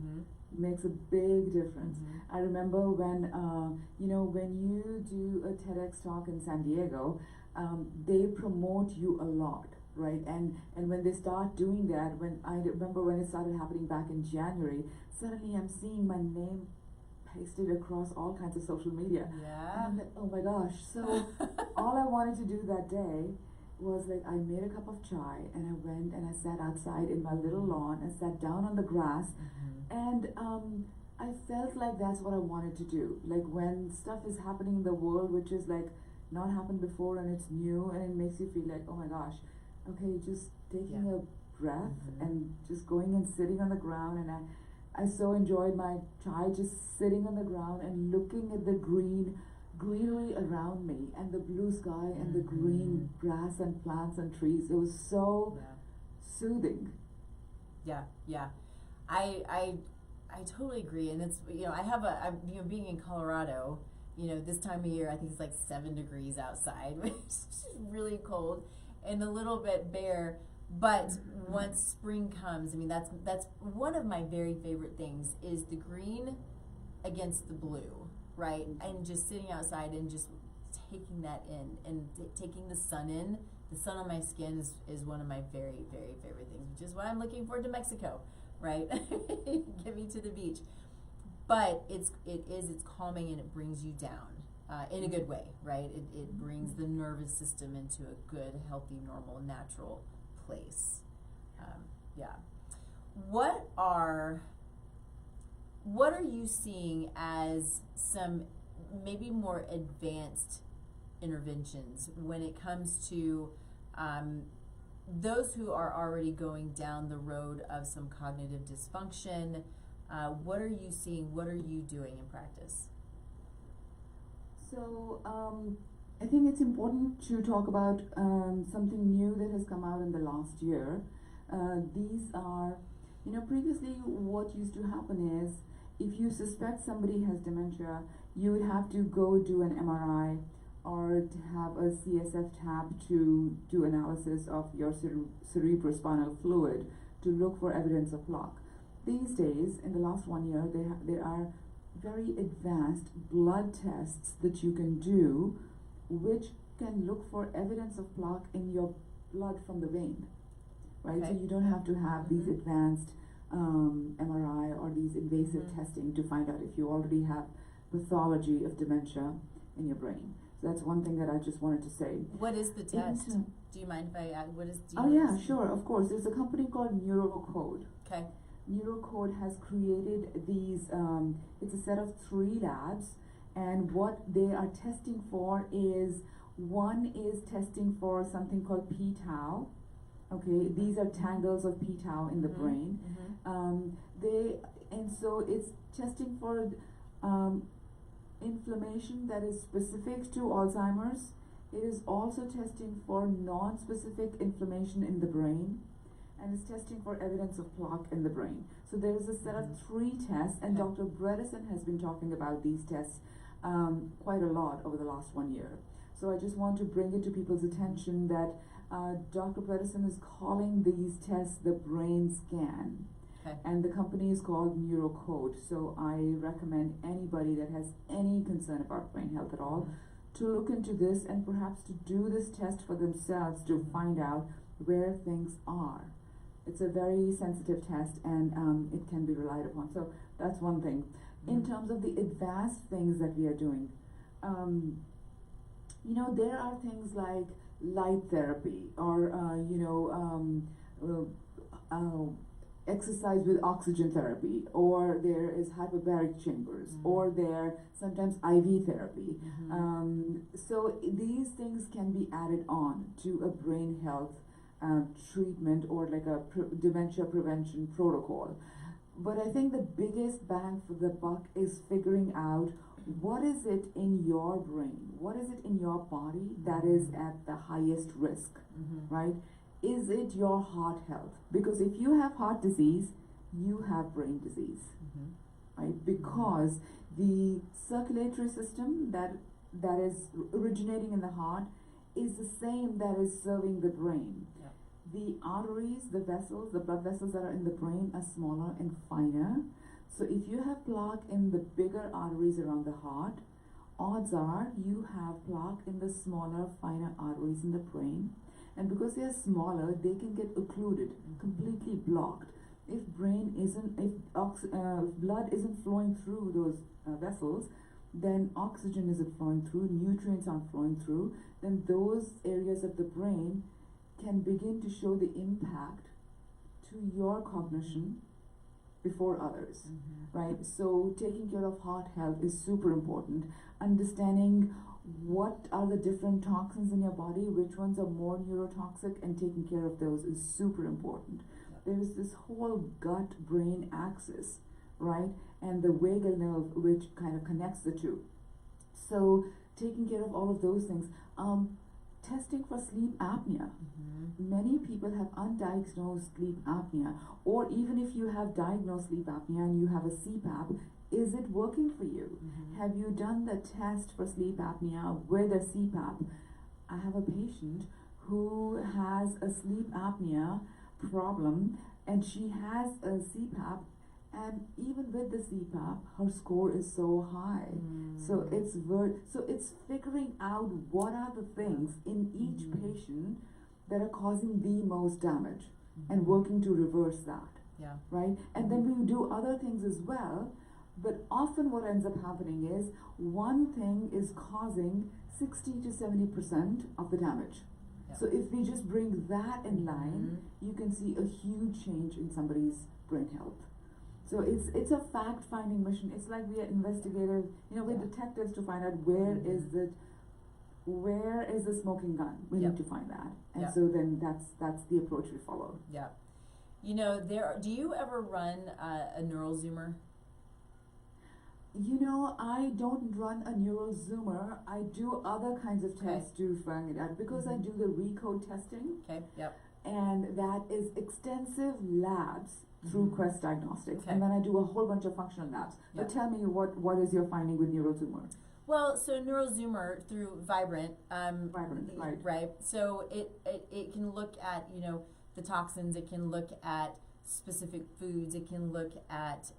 It makes a big difference. I remember when when you do a TEDx talk in San Diego, they promote you a lot, right? And when they start doing that, I remember when it started happening back in January, suddenly I'm seeing my name pasted across all kinds of social media. Yeah. And I'm like, oh my gosh. So all I wanted to do that day was, like, I made a cup of chai, and I went and I sat outside in my little lawn and sat down on the grass, and I felt like that's what I wanted to do. Like, when stuff is happening in the world which is like not happened before, and it's new, and it makes you feel like, oh my gosh, okay, just taking a breath and just going and sitting on the ground. And I so enjoyed my chai, just sitting on the ground and looking at the greenery around me, and the blue sky, and the green grass and plants and trees. It was so soothing. Yeah. I totally agree. And it's, I have being in Colorado, this time of year, I think it's like 7 degrees outside, which is really cold and a little bit bare. But once spring comes, that's one of my very favorite things, is the green against the blue, right? And just sitting outside and just taking that in, and taking the sun in. The sun on my skin is one of my very, very favorite things, which is why I'm looking forward to Mexico, right? Get me to the beach. But it's calming, and it brings you down in a good way, right? It brings the nervous system into a good, healthy, normal, natural place. What are you seeing as some maybe more advanced interventions when it comes to Those who are already going down the road of some cognitive dysfunction, what are you seeing? What are you doing in practice? So I think it's important to talk about something new that has come out in the last year. These are, previously what used to happen is if you suspect somebody has dementia, you would have to go do an MRI or to have a CSF tab to do analysis of your cerebrospinal fluid to look for evidence of plaque. These days, in the last 1 year, there are very advanced blood tests that you can do which can look for evidence of plaque in your blood from the vein, right? Okay. So you don't have to have these advanced MRI or these invasive testing to find out if you already have pathology of dementia in your brain. So that's one thing that I just wanted to say. What is the test? Do you mind if I add, what is? Sure, of course. There's a company called Neurocode. Okay. Neurocode has created these, it's a set of 3 labs, and what they are testing for is, one is testing for something called p-tau. Okay, these are tangles of p-tau in the brain. So it's testing for inflammation that is specific to Alzheimer's. It is also testing for non-specific inflammation in the brain, and it's testing for evidence of plaque in the brain. So there is a set of 3 tests, and Dr. Bredesen has been talking about these tests quite a lot over the last 1 year. So I just want to bring it to people's attention that Dr. Bredesen is calling these tests the brain scan. Okay. And the company is called Neurocode. So I recommend anybody that has any concern about brain health at all to look into this and perhaps to do this test for themselves to find out where things are. It's a very sensitive test, and it can be relied upon. So that's one thing. In terms of the advanced things that we are doing, there are things like light therapy or exercise with oxygen therapy, or there is hyperbaric chambers, or there sometimes IV therapy. So these things can be added on to a brain health treatment or like a dementia prevention protocol. But I think the biggest bang for the buck is figuring out what is it in your brain, what is it in your body that is at the highest risk, right? Is it your heart health? Because if you have heart disease, you have brain disease, right? Because the circulatory system that is originating in the heart is the same that is serving the brain. The arteries, the vessels, the blood vessels that are in the brain are smaller and finer. So if you have plaque in the bigger arteries around the heart, odds are you have plaque in the smaller, finer arteries in the brain. And because they are smaller, they can get occluded, completely blocked. If blood isn't flowing through those vessels, then oxygen isn't flowing through, nutrients aren't flowing through, then those areas of the brain can begin to show the impact to your cognition before others, right? So taking care of heart health is super important. Understanding what are the different toxins in your body, which ones are more neurotoxic, and taking care of those is super important. There is this whole gut-brain axis, right? And the vagal nerve, which kind of connects the two. So taking care of all of those things. Testing for sleep apnea. Many people have undiagnosed sleep apnea, or even if you have diagnosed sleep apnea and you have a CPAP, is it working for you? Have you done the test for sleep apnea with a CPAP? I have a patient who has a sleep apnea problem, and she has a CPAP, and even with the CPAP, her score is so high. So it's figuring out what are the things in each patient that are causing the most damage, and working to reverse that. Right? And then we do other things as well, but often what ends up happening is one thing is causing 60 to 70% of the damage. So if we just bring that in line, you can see a huge change in somebody's brain health. So it's a fact-finding mission. It's like we are investigators, we're detectives to find out where is it where is the smoking gun? We Yep. need to find that. And Yep. so then that's the approach we follow. Yeah. You know, do you ever run a neural zoomer? You know, I don't run a neural zoomer. I do other kinds of tests to find it out because I do the recode testing, Okay, yep. and that is extensive labs through Quest Diagnostics, Okay. and then I do a whole bunch of functional labs. But Yep. tell me, what is your finding with neural zoomer? Well, so neural zoomer through Vibrant, Vibrant, right. right? So it can look at, you know, the toxins. It can look at specific foods. It can look at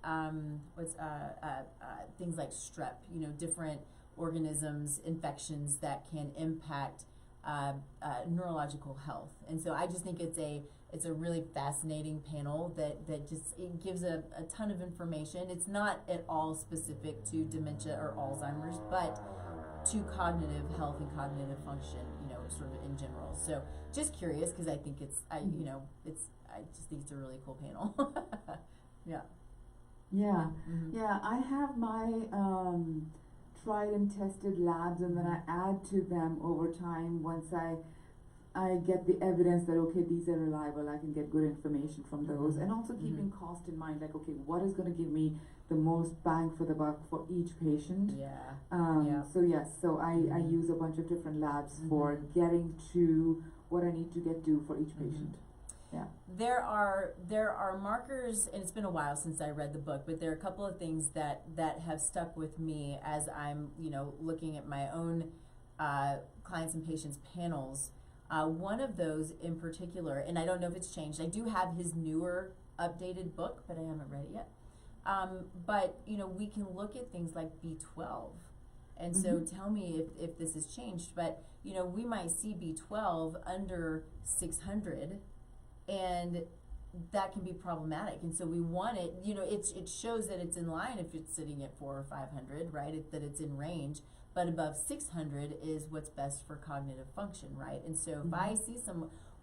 things like strep. You know, different organisms, infections that can impact neurological health. And so I just think it's a really fascinating panel that just it gives a ton of information. It's not at all specific to dementia or Alzheimer's, but to cognitive health and cognitive function, you know, sort of in general. So just curious because I think I just think it's a really cool panel. Yeah. Yeah, Mm-hmm. yeah. I have my tried and tested labs, and then I add to them over time once I get the evidence that okay, these are reliable. I can get good information from those, and also keeping cost in mind. Like, okay, what is going to give me the most bang for the buck for each patient? Yeah. So yes, so I use a bunch of different labs for getting to what I need to get to for each patient. Yeah. There are markers, and it's been a while since I read the book, but there are a couple of things that have stuck with me as I'm, you know, looking at my own clients and patients panels. One of those in particular, and I don't know if it's changed. I do have his newer updated book, but I haven't read it yet. But you know, we can look at things like B12, and so tell me if this has changed. But you know, we might see B12 under 600. And that can be problematic, and so we want it. You know, it shows that it's in line if it's sitting at 400 or 500, right? That it's in range. But above 600 is what's best for cognitive function, right? And so if I see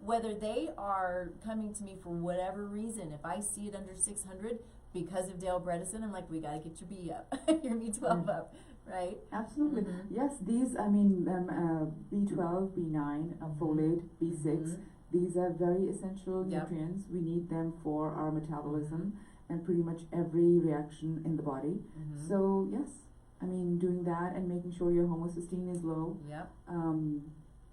whether they are coming to me for whatever reason, if I see it under 600 because of Dale Bredesen, I'm like, we got to get your B up, your B12 up, right? Absolutely. Yes, these. I mean, B12, B9, folate, B6. These are very essential nutrients. We need them for our metabolism and pretty much every reaction in the body. So yes, I mean, doing that and making sure your homocysteine is low. Yep.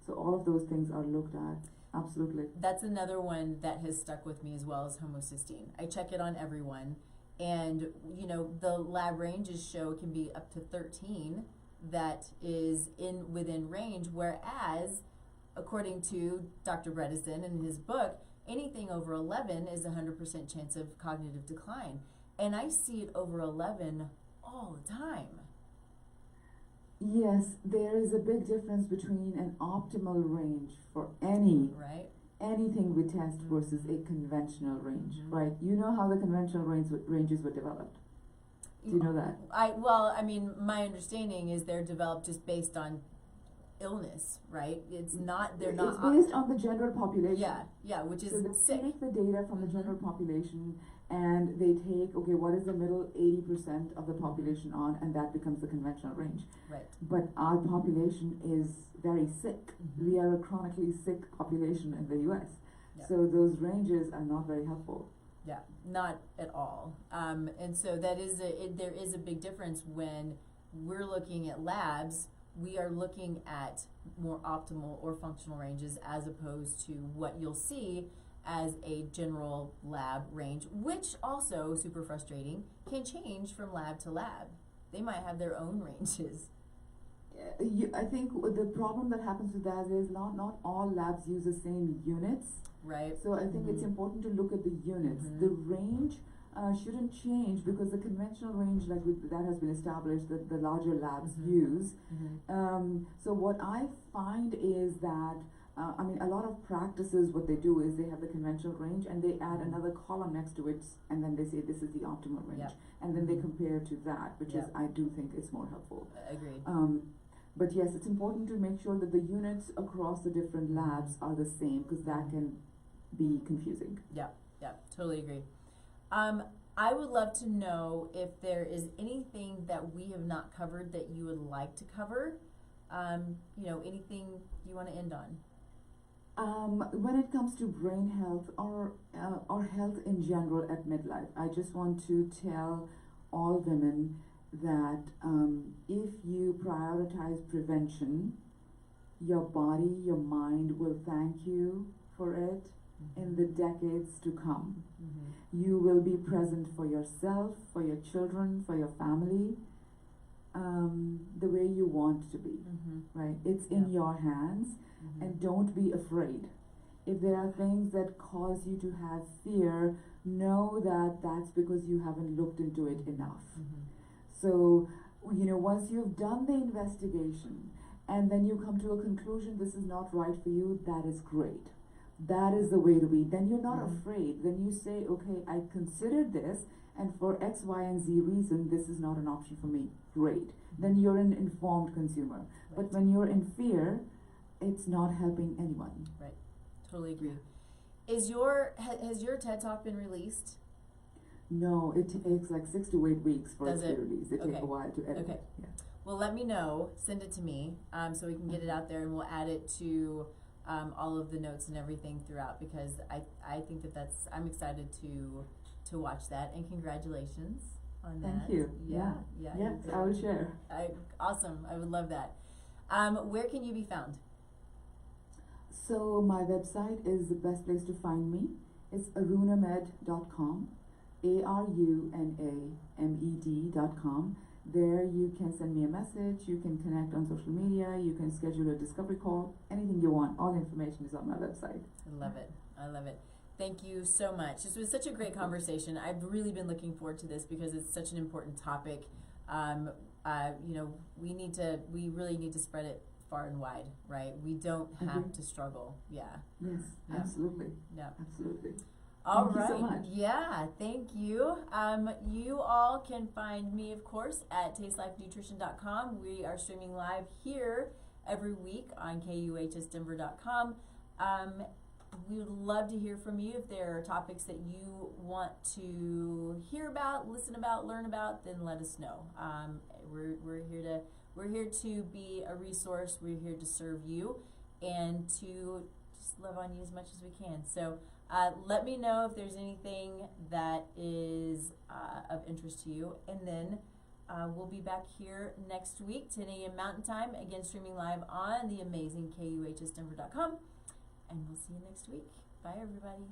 So all of those things are looked at. Absolutely. That's another one that has stuck with me as well as homocysteine. I check it on everyone, and you know, the lab ranges show it can be up to 13 that is within range, whereas according to Dr. Bredesen in his book, anything over 11 is a 100% chance of cognitive decline. And I see it over 11 all the time. Yes, there is a big difference between an optimal range for anything we test versus a conventional range, right? You know how the conventional ranges were developed. Do you know that? I mean, my understanding is they're developed just based on illness, right? It's not, they're not. It's based on the general population. Yeah, which is so they sick. take the data from the general population, and they take, okay, what is the middle 80% of the population on, and that becomes the conventional range. Right. But our population is very sick. We are a chronically sick population in the US. So those ranges are not very helpful. Yeah, not at all. And so that is there is a big difference when we're looking at labs. We are looking at more optimal or functional ranges as opposed to what you'll see as a general lab range, which also, super frustrating, can change from lab to lab. They might have their own ranges. I think the problem that happens with that is not all labs use the same units. Right. So I think it's important to look at the units. The range shouldn't change because the conventional range, like that has been established, that the larger labs use. So what I find is that I mean, a lot of practices, what they do is they have the conventional range and they add another column next to it, and then they say this is the optimal range, and then they compare to that, which is, I do think is more helpful. Agreed. But yes, it's important to make sure that the units across the different labs are the same, because that can be confusing. Yeah, totally agree. I would love to know if there is anything that we have not covered that you would like to cover. Anything you want to end on? When it comes to brain health or health in general at midlife, I just want to tell all women that if you prioritize prevention, your body, your mind will thank you for it in the decades to come. Mm-hmm. You will be present for yourself, for your children, for your family, the way you want to be, right? It's in your hands, and don't be afraid. If there are things that cause you to have fear, know that that's because you haven't looked into it enough. So, once you've done the investigation and then you come to a conclusion this is not right for you, that is great. That is the way to be. Then you're not afraid. Then you say, okay, I considered this, and for X, Y, and Z reason, this is not an option for me. Great. Then you're an informed consumer. Right. But when you're in fear, it's not helping anyone. Right. Totally agree. Has your TED Talk been released? No, it takes like 6 to 8 weeks for Does it to be released. It Okay. takes a while to edit. Okay. Yeah. Well, let me know. Send it to me so we can get it out there, and we'll add it to all of the notes and everything throughout, because I think I'm excited to watch that, and congratulations on that. Thank you. Yeah. Yes, I will share. Awesome. I would love that. Where can you be found? So my website is the best place to find me. It's arunamed.com, ARUNAMED.com. There you can send me a message, you can connect on social media, you can schedule a discovery call, anything you want. All the information is on my website. I love it. Thank you so much. This was such a great conversation. I've really been looking forward to this because it's such an important topic. We really need to spread it far and wide, right? We don't have to struggle. Yeah. Yes, absolutely. Yeah. Absolutely. All Thank right. you so much. Yeah, thank you. You all can find me, of course, at tastelifenutrition.com. We are streaming live here every week on kuhsdenver.com. We would love to hear from you. If there are topics that you want to hear about, listen about, learn about, then let us know. We're here to be a resource. We're here to serve you and to just love on you as much as we can. So let me know if there's anything that is of interest to you, and then we'll be back here next week, 10 a.m. Mountain Time, again streaming live on the amazing kuhsdenver.com. And we'll see you next week. Bye, everybody.